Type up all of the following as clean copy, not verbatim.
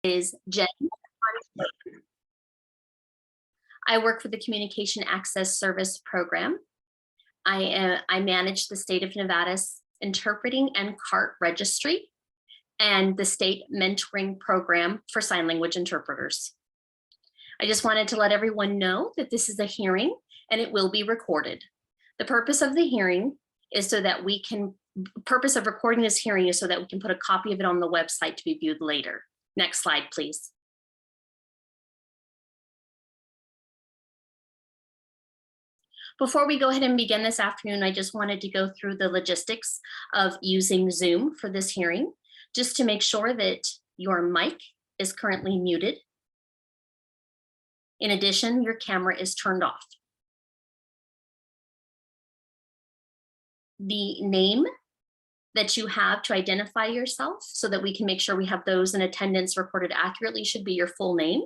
Is Jen. I work for the Communication Access Service Program. I manage the state of Nevada's Interpreting and CART Registry and the state mentoring program for sign language interpreters. I just wanted to let everyone know that this is a hearing and it will be recorded. The purpose of the hearing is so that we can, purpose of recording this hearing is so that we can put a copy of it on the website to be viewed later. Next slide, please. Before we go ahead and begin this afternoon, I just wanted to go through the logistics of using Zoom for this hearing, just to make sure that your mic is currently muted. In addition, your camera is turned off. The name that you have to identify yourself so that we can make sure we have those in attendance recorded accurately should be your full name.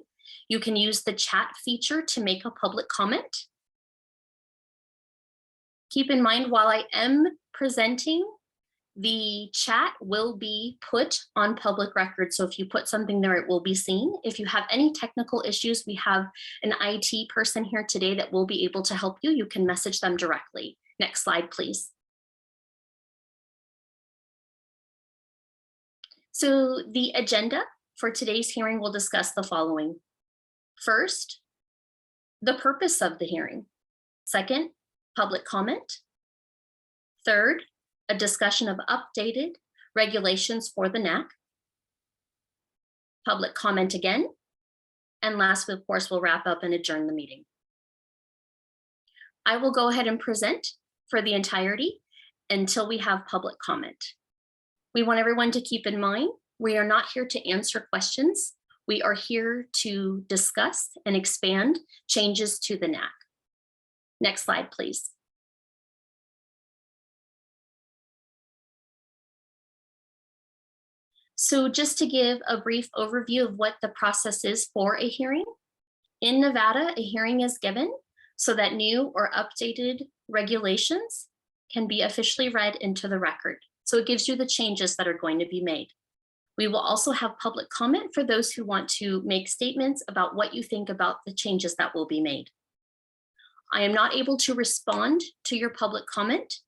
You can use the chat feature to make a public comment. Keep in mind, while I am presenting, the chat will be put on public record. So if you put something there, it will be seen. If you have any technical issues, we have an IT person here today that will be able to help you. You can message them directly. Next slide, please. So the agenda for today's hearing will discuss the following. First, the purpose of the hearing. Second, public comment. Third, a discussion of updated regulations for the NAC. Public comment again. And last, of course, we'll wrap up and adjourn the meeting. I will go ahead and present for the entirety until we have public comment. We want everyone to keep in mind, we are not here to answer questions. We are here to discuss and expand changes to the NAC. Next slide, please. So just to give a brief overview of what the process is for a hearing. In Nevada, a hearing is given so that new or updated regulations can be officially read into the record. So it gives you the changes that are going to be made. We will also have public comment for those who want to make statements about what you think about the changes that will be made. I am not able to respond to your public comment.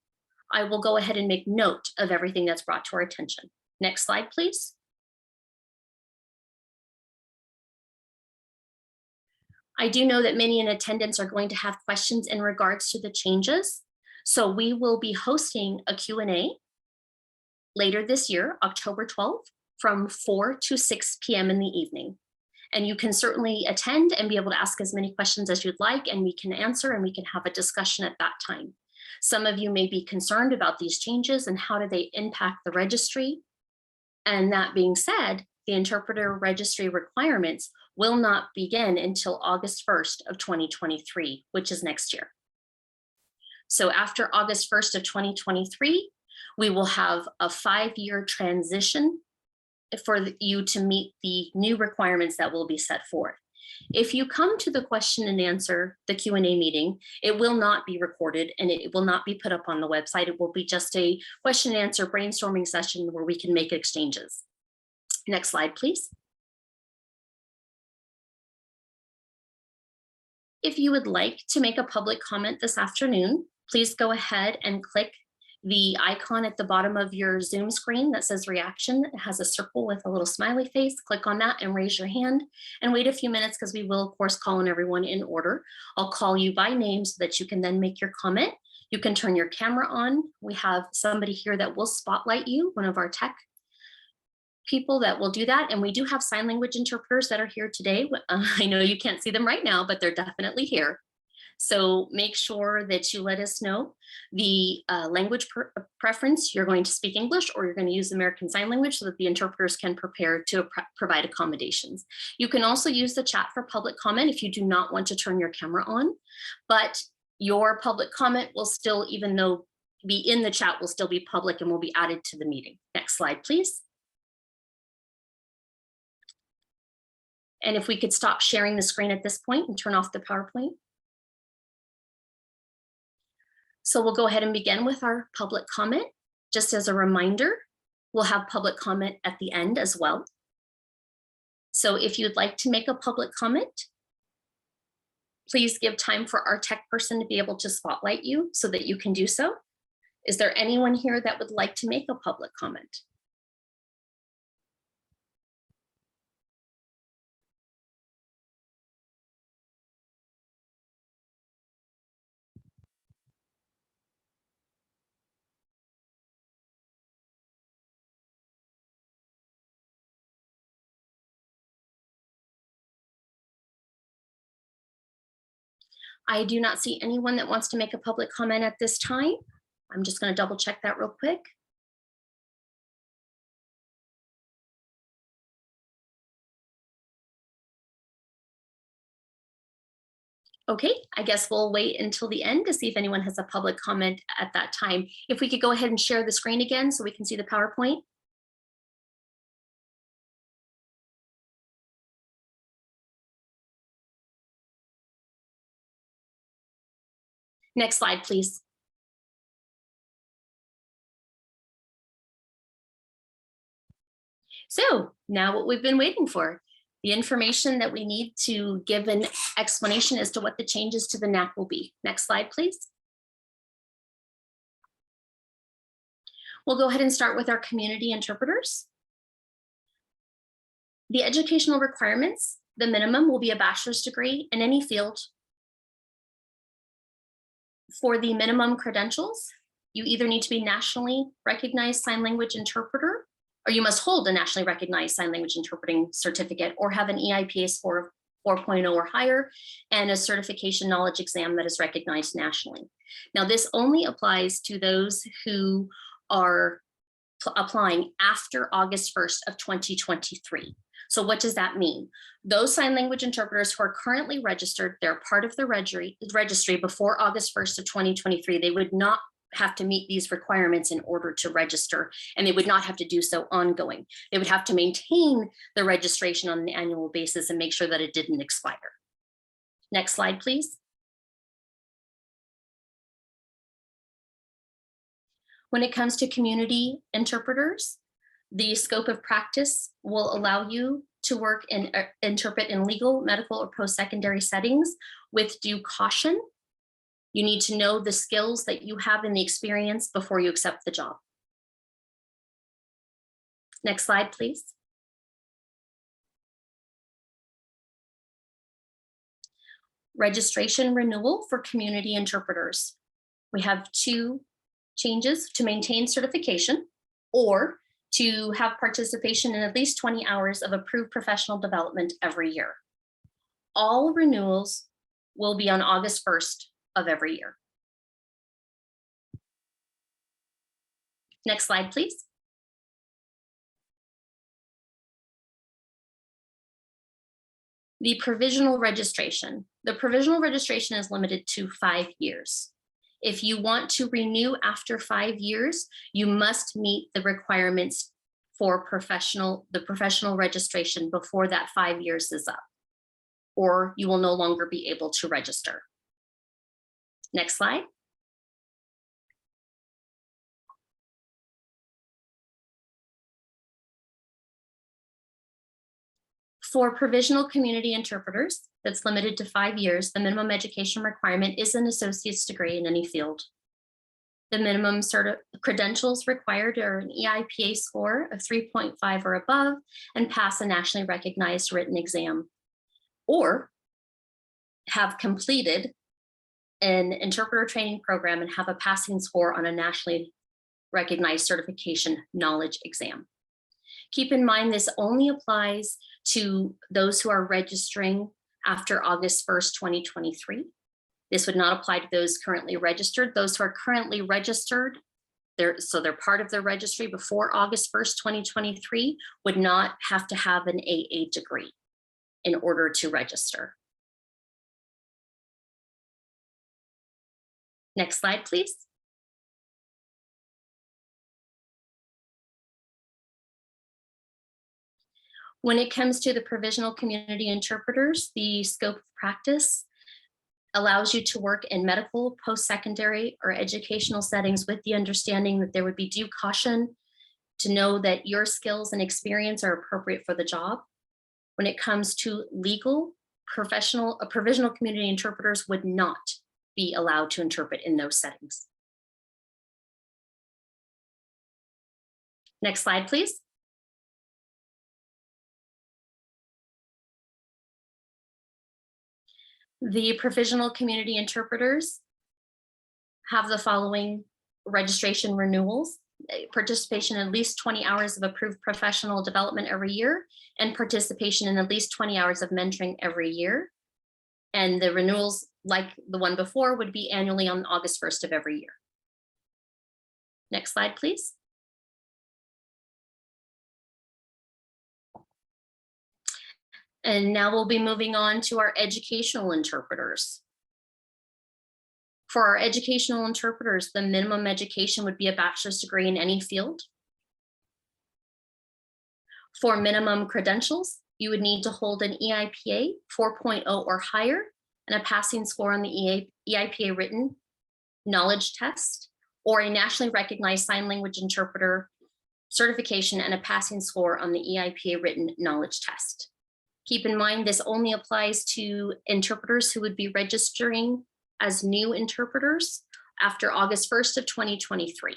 I will go ahead and make note of everything that's brought to our attention. Next slide, please. I do know that many in attendance are going to have questions in regards to the changes. So we will be hosting a Q&A later this year, October 12th, from 4 to 6 p.m. in the evening. And you can certainly attend and be able to ask as many questions as you'd like, and we can answer and we can have a discussion at that time. Some of you may be concerned about these changes and how do they impact the registry. And that being said, the interpreter registry requirements will not begin until August 1st of 2023, which is next year. So after August 1st of 2023, we will have a 5-year transition for you to meet the new requirements that will be set forth. If you come to the question and answer, the Q&A meeting, it will not be recorded and it will not be put up on the website. It will be just a question and answer brainstorming session where we can make exchanges. Next slide, please. If you would like to make a public comment this afternoon, please go ahead and click the icon at the bottom of your Zoom screen that says reaction. It has a circle with a little smiley face. Click on that and raise your hand and wait a few minutes because we will, of course, call on everyone in order. I'll call you by name so that you can then make your comment. You can turn your camera on. We have somebody here that will spotlight you, one of our tech people that will do that. And we do have sign language interpreters that are here today. I know you can't see them right now, but they're definitely here. So make sure that you let us know the language preference. You're going to speak English or you're going to use American Sign Language so that the interpreters can prepare to provide accommodations. You can also use the chat for public comment if you do not want to turn your camera on, but your public comment will still, even though be in the chat, will still be public and will be added to the meeting. Next slide, please. And if we could stop sharing the screen at this point and turn off the PowerPoint. So we'll go ahead and begin with our public comment. Just as a reminder, we'll have public comment at the end as well. So if you'd like to make a public comment, please give time for our tech person to be able to spotlight you so that you can do so. Is there anyone here that would like to make a public comment? I do not see anyone that wants to make a public comment at this time. I'm just going to double check that real quick. Okay, I guess we'll wait until the end to see if anyone has a public comment at that time. If we could go ahead and share the screen again so we can see the PowerPoint. Next slide, please. So now what we've been waiting for, the information that we need to give an explanation as to what the changes to the NAC will be. Next slide, please. We'll go ahead and start with our community interpreters. The educational requirements, the minimum will be a bachelor's degree in any field. For the minimum credentials, you either need to be nationally recognized sign language interpreter, or you must hold a nationally recognized sign language interpreting certificate or have an EIPA score of 4.0 or higher and a certification knowledge exam that is recognized nationally. Now, this only applies to those who are applying after August 1st of 2023. So what does that mean? Those sign language interpreters who are currently registered, they're part of the registry before August 1st of 2023, they would not have to meet these requirements in order to register, and they would not have to do so ongoing. They would have to maintain the registration on an annual basis and make sure that it didn't expire. Next slide, please. When it comes to community interpreters, the scope of practice will allow you to work and interpret in legal, medical, or post-secondary settings with due caution. You need to know the skills that you have and the experience before you accept the job. Next slide, please. Registration renewal for community interpreters. We have two changes: to maintain certification or to have participation in at least 20 hours of approved professional development every year. All renewals will be on August 1st of every year. Next slide, please. The provisional registration. The provisional registration is limited to 5 years. If you want to renew after 5 years, you must meet the requirements for the professional registration before that 5 years is up, or you will no longer be able to register. Next slide. For provisional community interpreters, that's limited to 5 years, the minimum education requirement is an associate's degree in any field. The minimum credentials required are an EIPA score of 3.5 or above and pass a nationally recognized written exam, or have completed an interpreter training program and have a passing score on a nationally recognized certification knowledge exam. Keep in mind, this only applies to those who are registering after August 1st, 2023. This would not apply to those currently registered. Those who are currently registered, they're part of the registry before August 1st, 2023, would not have to have an AA degree in order to register. Next slide, please. When it comes to the provisional community interpreters, the scope of practice allows you to work in medical, post-secondary, or educational settings with the understanding that there would be due caution to know that your skills and experience are appropriate for the job. When it comes to legal, provisional community interpreters would not be allowed to interpret in those settings. Next slide, please. The provisional community interpreters have the following registration renewals: participation in at least 20 hours of approved professional development every year, and participation in at least 20 hours of mentoring every year. And the renewals, like the one before, would be annually on August 1st of every year. Next slide, please. And now we'll be moving on to our educational interpreters. For our educational interpreters, the minimum education would be a bachelor's degree in any field. For minimum credentials, you would need to hold an EIPA 4.0 or higher and a passing score on the EIPA written knowledge test, or a nationally recognized sign language interpreter certification and a passing score on the EIPA written knowledge test. Keep in mind, this only applies to interpreters who would be registering as new interpreters after August 1st of 2023,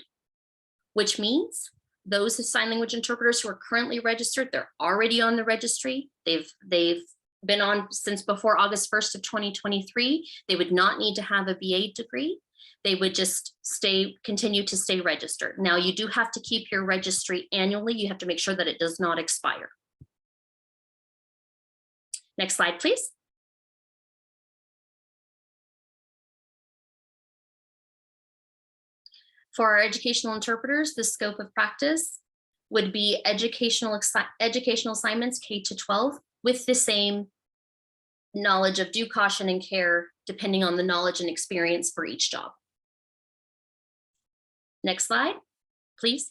which means those sign language interpreters who are currently registered, they're already on the registry. They've been on since before August 1st of 2023. They would not need to have a BA degree. They would just continue to stay registered. Now, you do have to keep your registry annually. You have to make sure that it does not expire. Next slide, please. For our educational interpreters, the scope of practice would be educational assignments K to 12 with the same knowledge of due caution and care, depending on the knowledge and experience for each job. Next slide, please.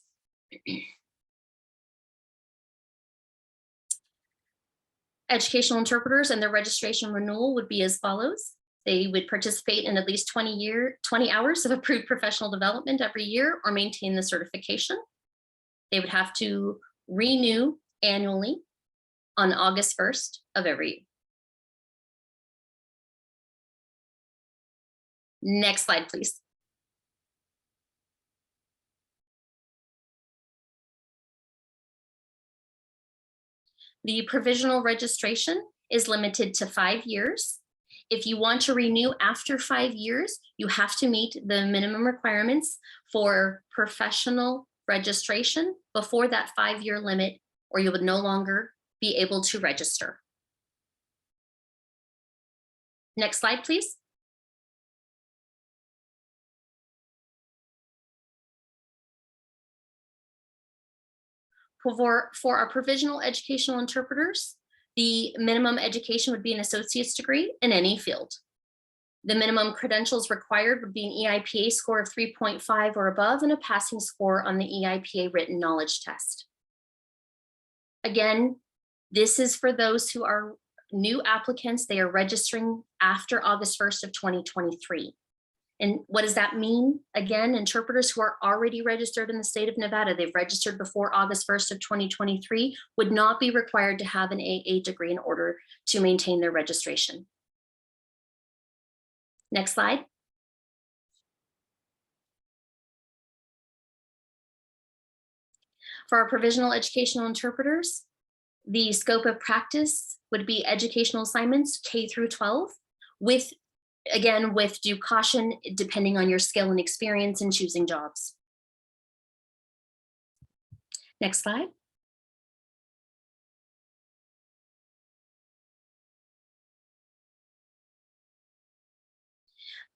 Educational interpreters and their registration renewal would be as follows. They would participate in at least 20 hours of approved professional development every year or maintain the certification. They would have to renew annually on August 1st of every year. Next slide, please. The provisional registration is limited to 5 years. If you want to renew after 5 years, you have to meet the minimum requirements for professional registration before that 5-year limit, or you would no longer be able to register. Next slide, please. For our provisional educational interpreters, the minimum education would be an associate's degree in any field. The minimum credentials required would be an EIPA score of 3.5 or above and a passing score on the EIPA written knowledge test. Again, this is for those who are new applicants. They are registering after August 1st of 2023. And what does that mean? Again, interpreters who are already registered in the state of Nevada, they've registered before August 1st of 2023, would not be required to have an AA degree in order to maintain their registration. Next slide. For our provisional educational interpreters, the scope of practice would be educational assignments K through 12 with due caution, depending on your skill and experience in choosing jobs. Next slide.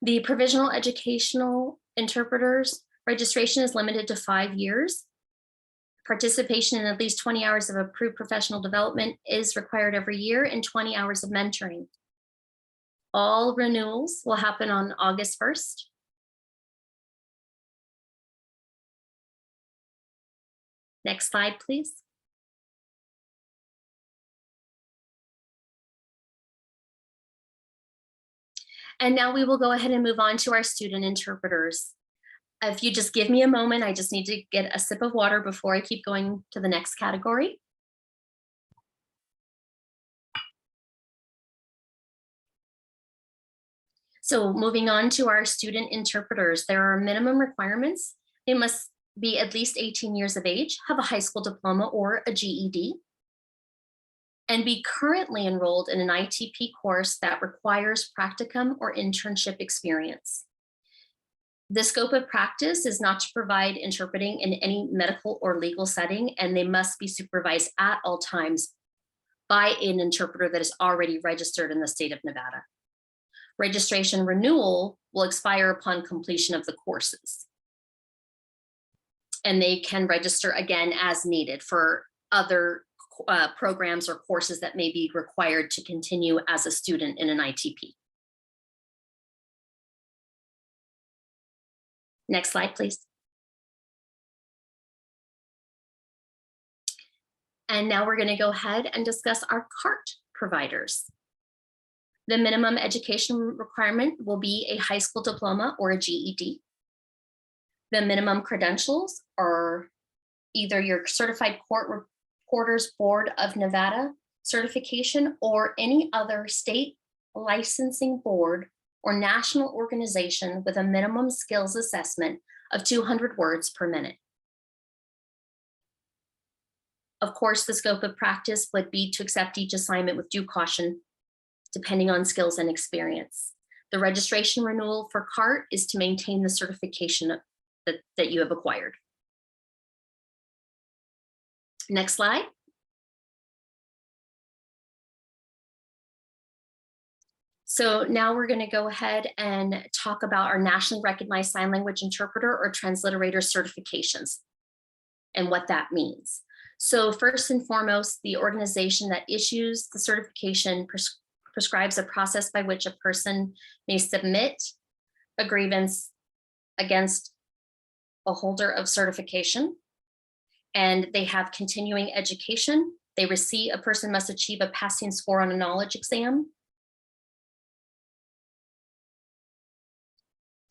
The provisional educational interpreters registration is limited to 5 years. Participation in at least 20 hours of approved professional development is required every year and 20 hours of mentoring. All renewals will happen on August 1st. Next slide, please. And now we will go ahead and move on to our student interpreters. If you just give me a moment, I just need to get a sip of water before I keep going to the next category. So moving on to our student interpreters, there are minimum requirements. They must be at least 18 years of age, have a high school diploma or a GED, and be currently enrolled in an ITP course that requires practicum or internship experience. The scope of practice is not to provide interpreting in any medical or legal setting, and they must be supervised at all times by an interpreter that is already registered in the state of Nevada. Registration renewal will expire upon completion of the courses. And they can register again as needed for other programs or courses that may be required to continue as a student in an ITP. Next slide, please. And now we're going to go ahead and discuss our CART providers. The minimum education requirement will be a high school diploma or a GED. The minimum credentials are either your Certified Court Reporters Board of Nevada certification or any other state licensing board or national organization with a minimum skills assessment of 200 words per minute. Of course, the scope of practice would be to accept each assignment with due caution, depending on skills and experience. The registration renewal for CART is to maintain the certification that you have acquired. Next slide. So now we're going to go ahead and talk about our nationally recognized sign language interpreter or transliterator certifications and what that means. So first and foremost, the organization that issues the certification prescribes a process by which a person may submit a grievance against a holder of certification, and they have continuing education. A person must achieve a passing score on a knowledge exam.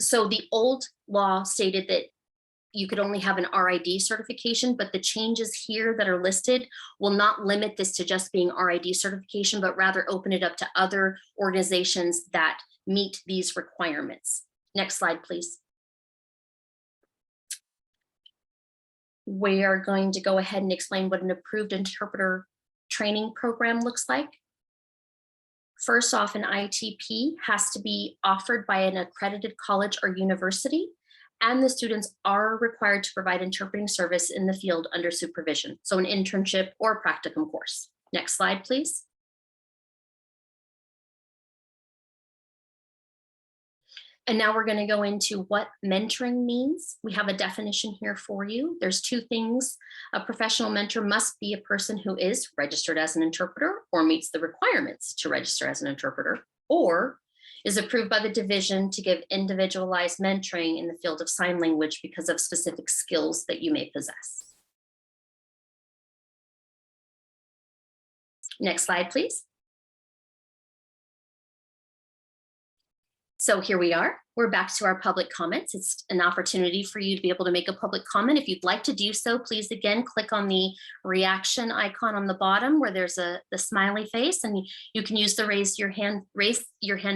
So the old law stated that you could only have an RID certification, but the changes here that are listed will not limit this to just being RID certification, but rather open it up to other organizations that meet these requirements. Next slide, please. We are going to go ahead and explain what an approved interpreter training program looks like. First off, an ITP has to be offered by an accredited college or university, and the students are required to provide interpreting service in the field under supervision, so an internship or practicum course. Next slide, please. And now we're going to go into what mentoring means. We have a definition here for you. There's two things. A professional mentor must be a person who is registered as an interpreter or meets the requirements to register as an interpreter, or is approved by the division to give individualized mentoring in the field of sign language because of specific skills that you may possess. Next slide, please. So here we are. We're back to our public comments. It's an opportunity for you to be able to make a public comment. If you'd like to do so, please again, click on the reaction icon on the bottom where there's the smiley face, and you can use the raise your hand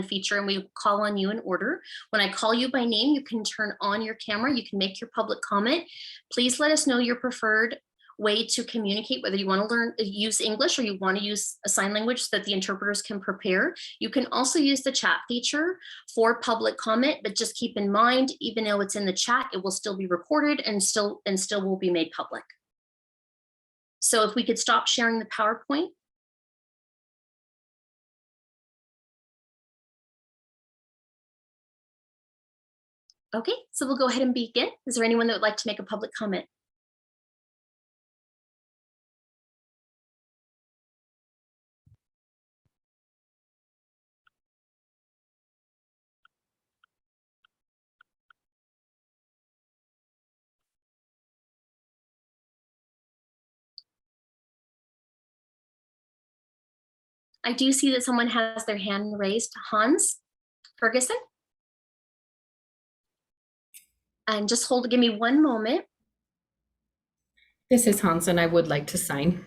feature, and we will call on you in order. When I call you by name, you can turn on your camera. You can make your public comment. Please let us know your preferred way to communicate, whether you want to use English or you want to use a sign language so that the interpreters can prepare. You can also use the chat feature for public comment, but just keep in mind, even though it's in the chat, it will still be recorded and still will be made public. So if we could stop sharing the PowerPoint. Okay, so we'll go ahead and begin. Is there anyone that would like to make a public comment? I do see that someone has their hand raised. Hans Ferguson. And just give me one moment. This is Hans, and I would like to sign.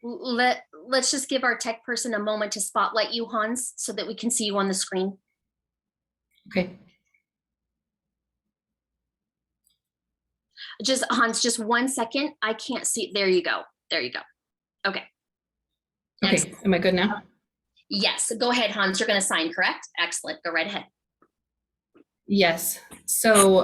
Let's just give our tech person a moment to spotlight you, Hans, so that we can see you on the screen. Okay. Just Hans, just 1 second. I can't see. There you go. There you go. Okay. Okay. Am I good now? Yes. Go ahead, Hans. You're going to sign, correct? Excellent. Go right ahead. Yes. So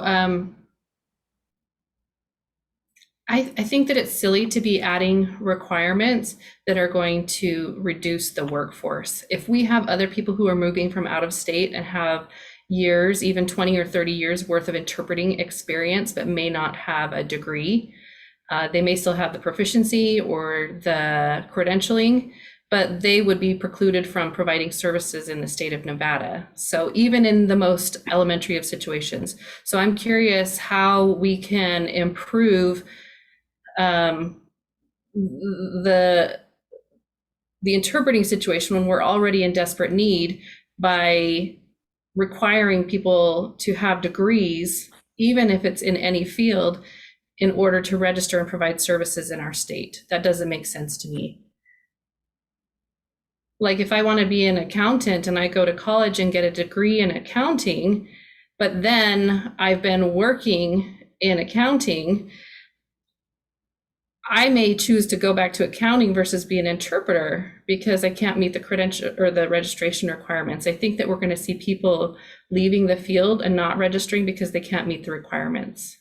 I think that it's silly to be adding requirements that are going to reduce the workforce. If we have other people who are moving from out of state and have years, even 20 or 30 years worth of interpreting experience, but may not have a degree, they may still have the proficiency or the credentialing, but they would be precluded from providing services in the state of Nevada. So even in the most elementary of situations. So I'm curious how we can improve the interpreting situation when we're already in desperate need by requiring people to have degrees, even if it's in any field, in order to register and provide services in our state. That doesn't make sense to me. Like if I want to be an accountant and I go to college and get a degree in accounting, but then I've been working in accounting, I may choose to go back to accounting versus be an interpreter because I can't meet the credential or the registration requirements. I think that we're going to see people leaving the field and not registering because they can't meet the requirements.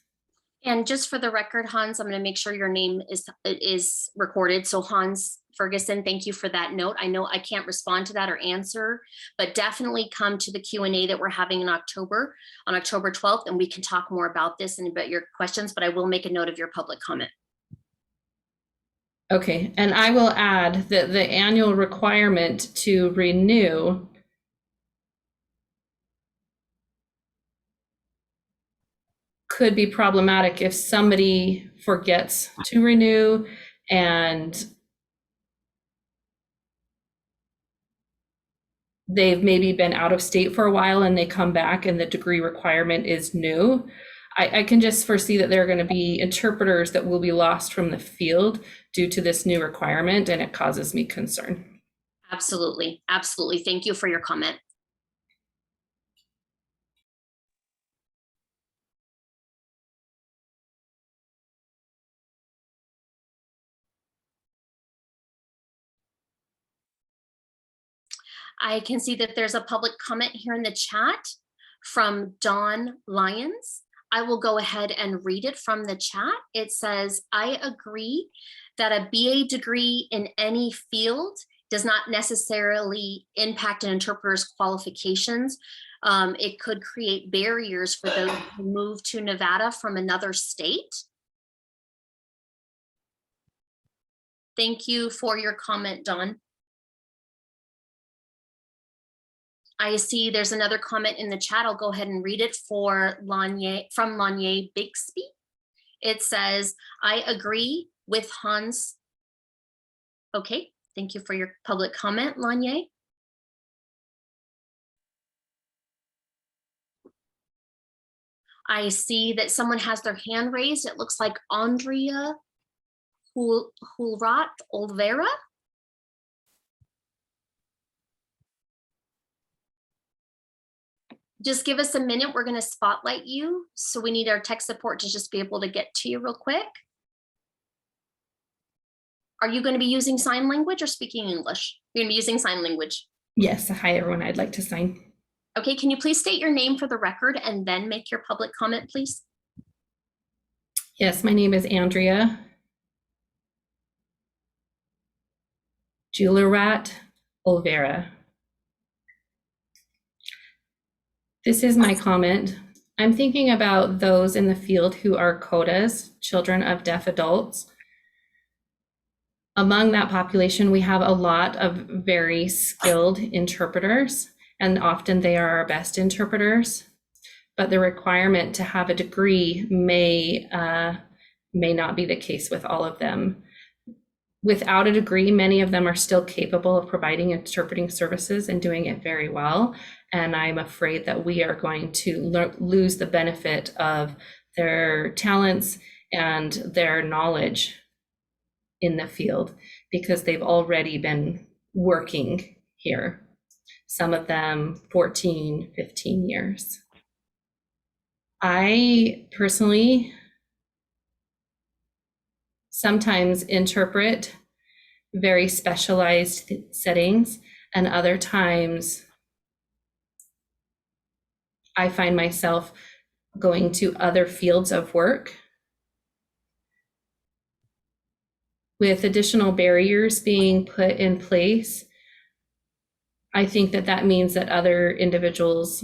And just for the record, Hans, I'm going to make sure your name is recorded. So Hans Ferguson, thank you for that note. I know I can't respond to that or answer, but definitely come to the Q&A that we're having in October, on October 12th, and we can talk more about this and about your questions, but I will make a note of your public comment. Okay, and I will add that the annual requirement to renew could be problematic if somebody forgets to renew and they've maybe been out of state for a while and they come back and the degree requirement is new. I can just foresee that there are going to be interpreters that will be lost from the field due to this new requirement, and it causes me concern. Absolutely. Absolutely. Thank you for your comment. I can see that there's a public comment here in the chat from Dawn Lyons. I will go ahead and read it from the chat. It says, I agree that a BA degree in any field does not necessarily impact an interpreter's qualifications. It could create barriers for those who move to Nevada from another state. Thank you for your comment, Dawn. I see there's another comment in the chat. I'll go ahead and read it for Lanye, from Lanye Bixby. It says, I agree with Hans. Okay, thank you for your public comment, Lanye. I see that someone has their hand raised. It looks like Andrea Hulrat Olvera. Just give us a minute. We're going to spotlight you. So we need our tech support to just be able to get to you real quick. Are you going to be using sign language or speaking English? You're going to be using sign language. Yes. Hi, everyone. I'd like to sign. Okay. Can you please state your name for the record and then make your public comment, please? Yes. My name is Andrea Julirat Olvera. This is my comment. I'm thinking about those in the field who are CODAs, children of deaf adults. Among that population, we have a lot of very skilled interpreters, and often they are our best interpreters. But the requirement to have a degree may not be the case with all of them. Without a degree, many of them are still capable of providing interpreting services and doing it very well. And I'm afraid that we are going to lose the benefit of their talents and their knowledge in the field because they've already been working here. some of them 14, 15 years. I personally sometimes interpret very specialized settings, and other times I find myself going to other fields of work. With additional barriers being put in place, I think that that means that other individuals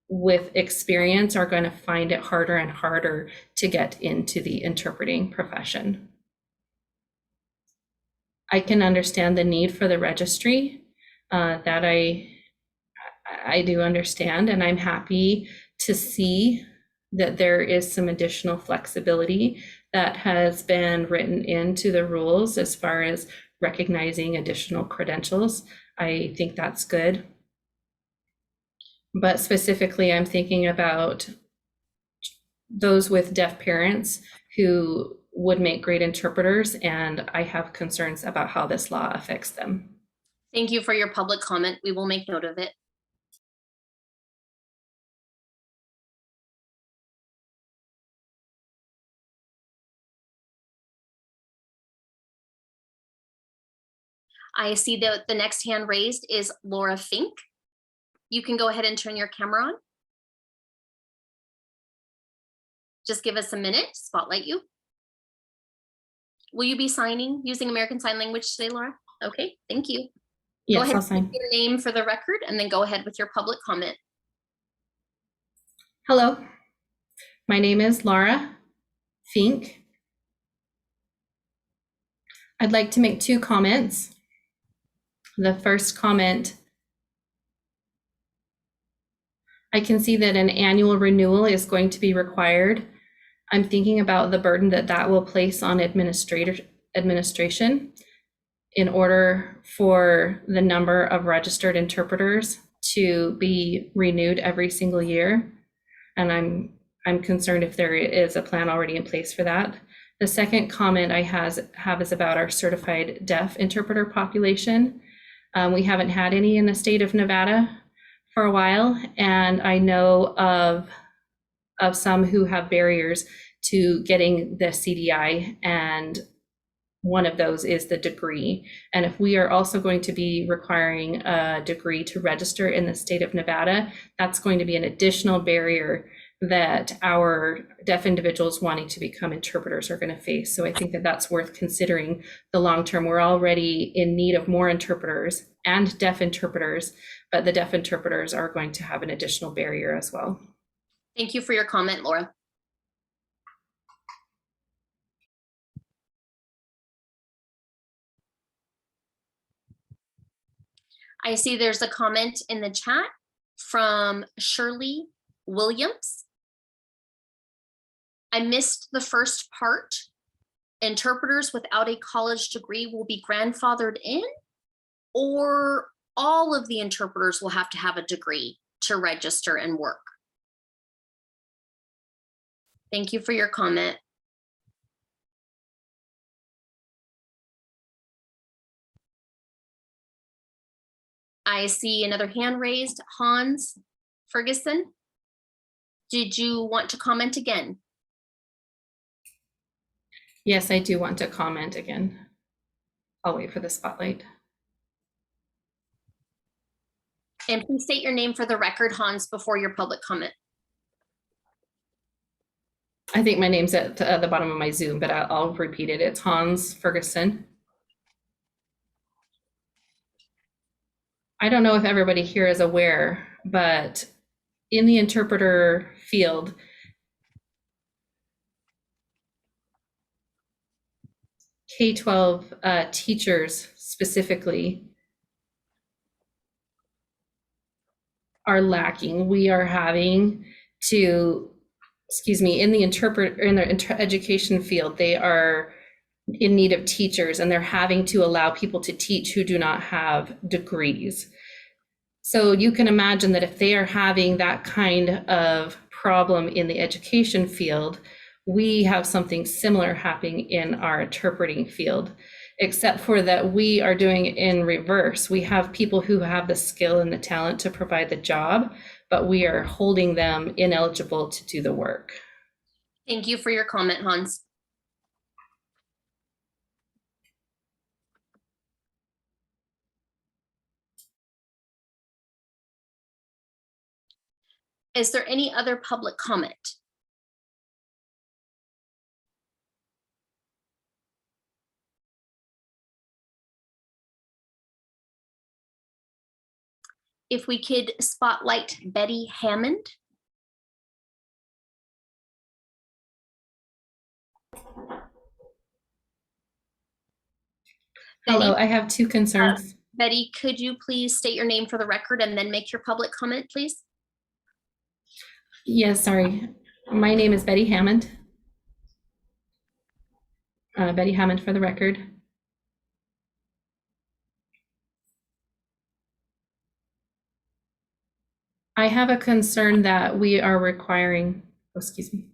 with experience are going to find it harder and harder to get into the interpreting profession. I can understand the need for the registry, that I do understand, and I'm happy to see that there is some additional flexibility that has been written into the rules as far as recognizing additional credentials. I think that's good. But specifically, I'm thinking about those with deaf parents who would make great interpreters, and I have concerns about how this law affects them. Thank you for your public comment. We will make note of it. I see that the next hand raised is Laura Fink. You can go ahead and turn your camera on. Just give us a minute to spotlight you. Will you be signing using American Sign Language today, Laura? Okay, thank you. Yes, go ahead I'll sign. and your name for the record and then go ahead with your public comment. Hello, my name is Laura Fink. I'd like to make 2 comments. The first comment, I can see that an annual renewal is going to be required. I'm thinking about the burden that that will place on administration in order for the number of registered interpreters to be renewed every single year. And I'm concerned if there is a plan already in place for that. The second comment I have is about our certified deaf interpreter population. We haven't had any in the state of Nevada for a while, and I know of some who have barriers to getting the CDI, and one of those is the degree. And if we are also going to be requiring a degree to register in the state of Nevada, that's going to be an additional barrier that our deaf individuals wanting to become interpreters are going to face. So I think that that's worth considering the long term. We're already in need of more interpreters and deaf interpreters, but the deaf interpreters are going to have an additional barrier as well. Thank you for your comment, Laura. I see there's a comment in the chat from Shirley Williams. I missed the first part. Interpreters without a college degree will be grandfathered in, or all of the interpreters will have to have a degree to register and work? Thank you for your comment. I see another hand raised, Hans Ferguson. Did you want to comment again? Yes, I do want to comment again. I'll wait for the spotlight. And please state your name for the record, Hans, before your public comment. I think my name's at the bottom of my Zoom, but I'll repeat it. It's Hans Ferguson. I don't know if everybody here is aware, but in the interpreter field, K-12 teachers specifically are lacking. We are having to, in the education field, they are in need of teachers, and they're having to allow people to teach who do not have degrees. So you can imagine that if they are having that kind of problem in the education field, we have something similar happening in our interpreting field. except for that we are doing it in reverse. We have people who have the skill and the talent to provide the job, but we are holding them ineligible to do the work. Thank you for your comment, Hans. Is there any other public comment? If we could spotlight Betty Hammond. Hello, Betty, I have two concerns. Betty, could you please state your name for the record and then make your public comment, please? Yes, sorry. My name is Betty Hammond. Betty Hammond for the record. I have a concern that we are requiring, oh, excuse me.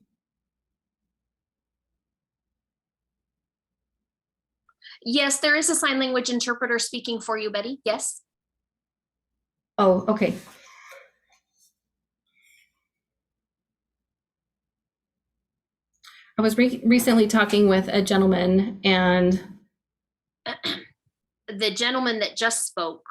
Yes, there is a sign language interpreter speaking for you, Betty. Yes. Oh, okay. I was recently talking with a gentleman, and The gentleman that just spoke.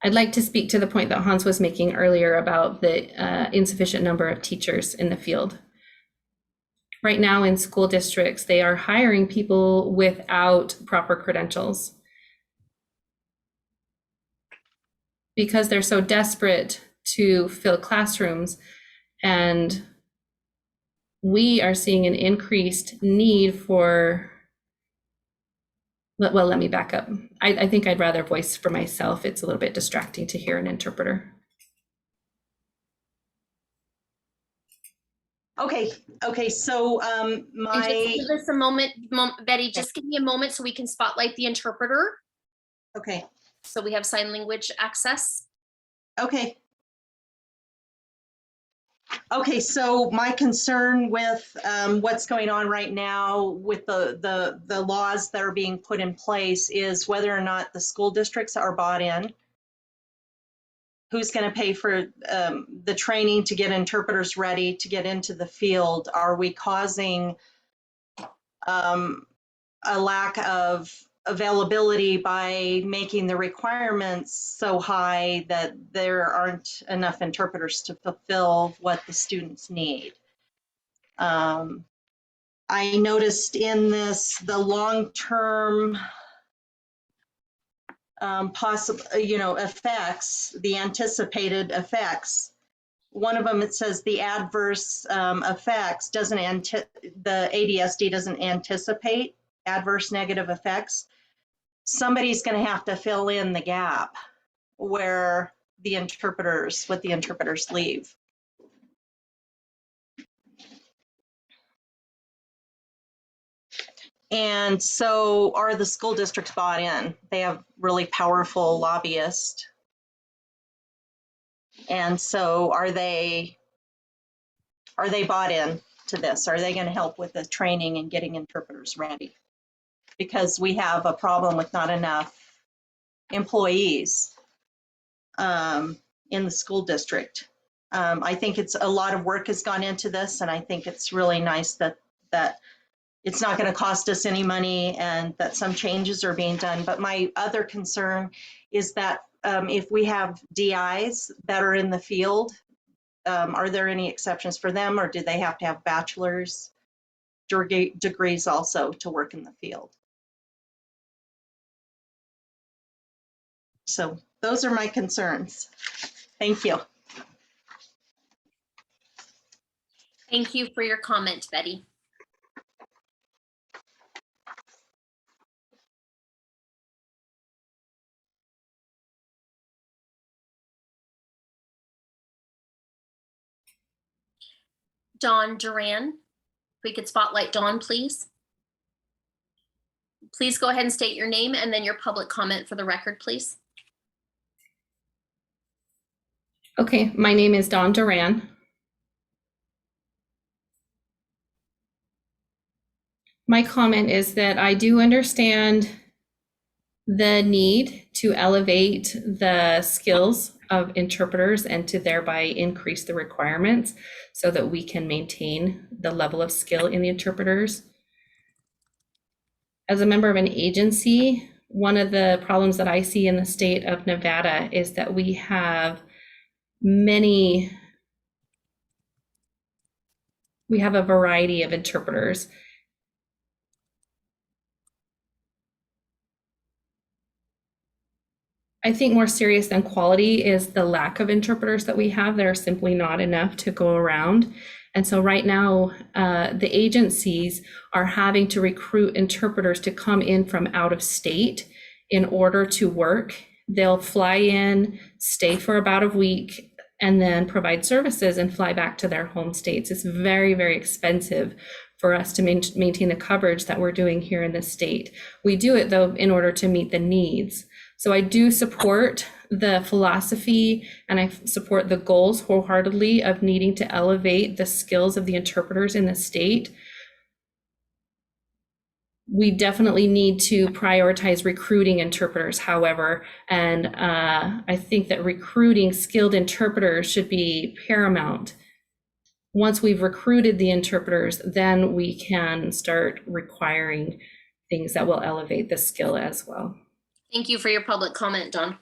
I'd like to speak to the point that Hans was making earlier about the insufficient number of teachers in the field. Right now in school districts, they are hiring people without proper credentials because they're so desperate to fill classrooms, and we are seeing an increased need for, well, let me back up. I think I'd rather voice for myself. It's a little bit distracting to hear an interpreter. Okay, so And just give us a moment, Betty, just give me a moment so we can spotlight the interpreter. okay, So we have sign language access. okay. Okay, so my concern with what's going on right now with the laws that are being put in place is whether or not the school districts are bought in. Who's going to pay for the training to get interpreters ready to get into the field? Are we causing a lack of availability by making the requirements so high that there aren't enough interpreters to fulfill what the students need? I noticed in this the long-term possible, effects, the anticipated effects. One of them, it says the adverse effects the ADSD doesn't anticipate adverse negative effects. Somebody's going to have to fill in the gap where what the interpreters leave. And so are the school districts bought in? They have really powerful lobbyists. And so are they bought in to this? Are they going to help with the training and getting interpreters ready? Because we have a problem with not enough employees in the school district. I think it's a lot of work has gone into this, and I think it's really nice that it's not going to cost us any money and that some changes are being done. But my other concern is that if we have DIs that are in the field, are there any exceptions for them, or do they have to have bachelor's degrees also to work in the field? So those are my concerns. Thank you. Thank you for your comment, Betty. Dawn Duran, if we could spotlight Dawn, please. Please go ahead and state your name and then your public comment for the record, please. Okay, my name is Dawn Duran. My comment is that I do understand the need to elevate the skills of interpreters and to thereby increase the requirements so that we can maintain the level of skill in the interpreters. As a member of an agency, one of the problems that I see in the state of Nevada is that we have a variety of interpreters. I think more serious than quality is the lack of interpreters that we have. There are simply not enough to go around. And so right now, the agencies are having to recruit interpreters to come in from out of state in order to work. They'll fly in, stay for about a week, and then provide services and fly back to their home states. It's very, very expensive for us to maintain the coverage that we're doing here in the state. We do it, though, in order to meet the needs. So I do support the philosophy and I support the goals wholeheartedly of needing to elevate the skills of the interpreters in the state. We definitely need to prioritize recruiting interpreters, however, and I think that recruiting skilled interpreters should be paramount. Once we've recruited the interpreters, then we can start requiring things that will elevate the skill as well. Thank you for your public comment, Dawn.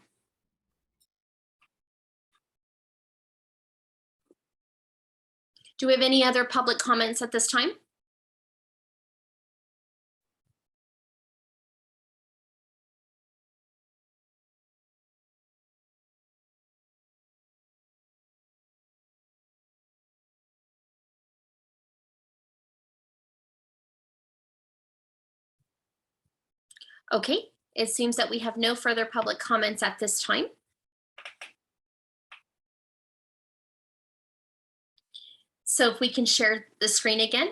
Do we have any other public comments at this time? Okay, it seems that we have no further public comments at this time. So if we can share the screen again.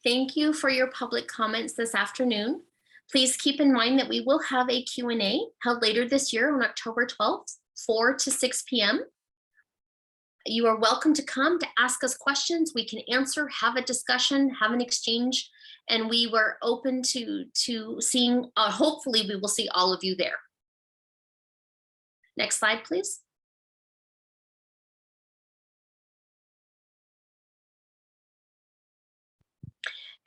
Thank you for your public comments this afternoon. Please keep in mind that we will have a Q&A held later this year on October 12th, 4 to 6 p.m. You are welcome to come to ask us questions. We can answer, have a discussion, have an exchange, and we were open to seeing, hopefully we will see all of you there. Next slide, please.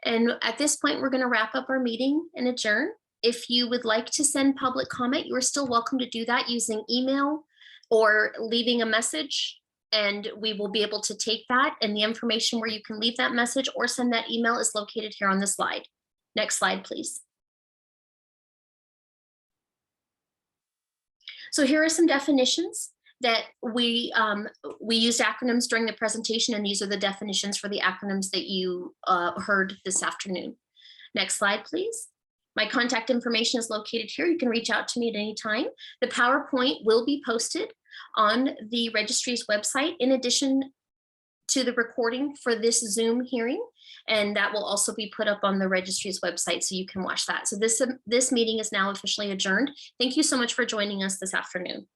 And at this point, we're going to wrap up our meeting and adjourn. If you would like to send public comment, you are still welcome to do that using email or leaving a message, and we will be able to take that. And the information where you can leave that message or send that email is located here on the slide. Next slide, please. So here are some definitions that we used acronyms during the presentation, and these are the definitions for the acronyms that you heard this afternoon. Next slide, please. My contact information is located here. You can reach out to me at any time. The PowerPoint will be posted on the registry's website in addition to the recording for this Zoom hearing, and that will also be put up on the registry's website so you can watch that. So this meeting is now officially adjourned. Thank you so much for joining us this afternoon.